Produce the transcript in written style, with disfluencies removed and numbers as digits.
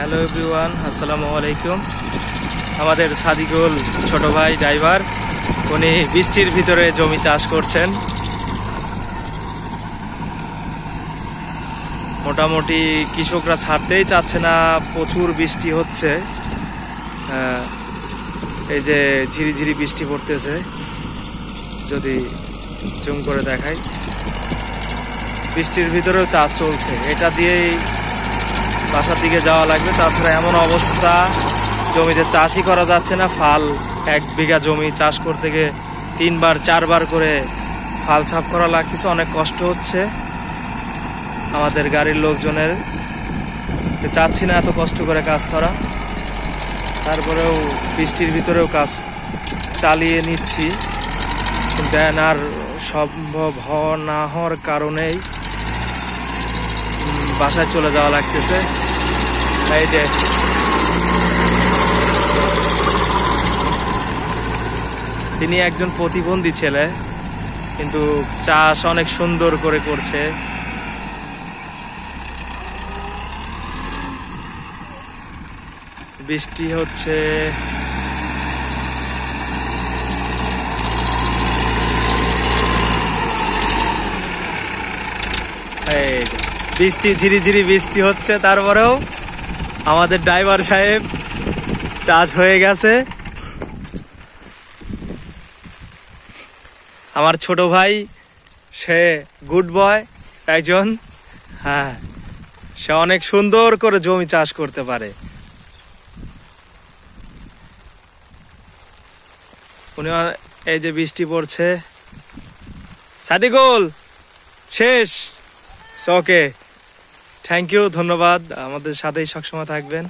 Hello everyone, আসসালামু আলাইকুম। আমাদের সাদিকুল ছোট ভাই ড্রাইভার, উনি বৃষ্টির ভিতরে জমি চাষ করছেন। মোটামুটি কৃষকরা ছাড়তেই চাচ্ছে না, প্রচুর বৃষ্টি হচ্ছে। এই যে ঝিরিঝিরি বৃষ্টি পড়তেছে, যদি জুম করে দেখাই, বৃষ্টির ভিতরেও চাষ চলছে। এটা দিয়েই বাসার দিকে যাওয়া লাগবে। তারপরে এমন অবস্থা, জমিতে চাষই করা যাচ্ছে না। ফাল 1 বিঘা জমি চাষ করতে গিয়ে 3-4 বার করে ফাল ছাপ করা লাগতেছে, অনেক কষ্ট হচ্ছে আমাদের গাড়ির লোকজনের। চাচ্ছি না এত কষ্ট করে কাজ করা, তারপরেও বৃষ্টির ভিতরেও কাজ চালিয়ে নিচ্ছি। কিন্তু আর সম্ভব না হওয়ার কারণেই বাসায় চলে যাওয়া লাগতেছে। এই যে তিনি একজন প্রতিবন্ধী ছেলে, কিন্তু চাষ অনেক সুন্দর করে করছে। বৃষ্টি হচ্ছে, এই বৃষ্টি ঝিরিঝিরি বৃষ্টি হচ্ছে, তারপরেও আমাদের ড্রাইভার সাহেব চাষ হয়ে গেছে। আমার ছোট ভাই, সে গুড বয় একজন। হ্যাঁ, সে অনেক সুন্দর করে জমি চাষ করতে পারে। উনি, এই যে বৃষ্টি পড়ছে, সাদিকুল শেষ। ওকে, থ্যাংক ইউ, ধন্যবাদ। আমাদের সাথেই সবসময় থাকবেন।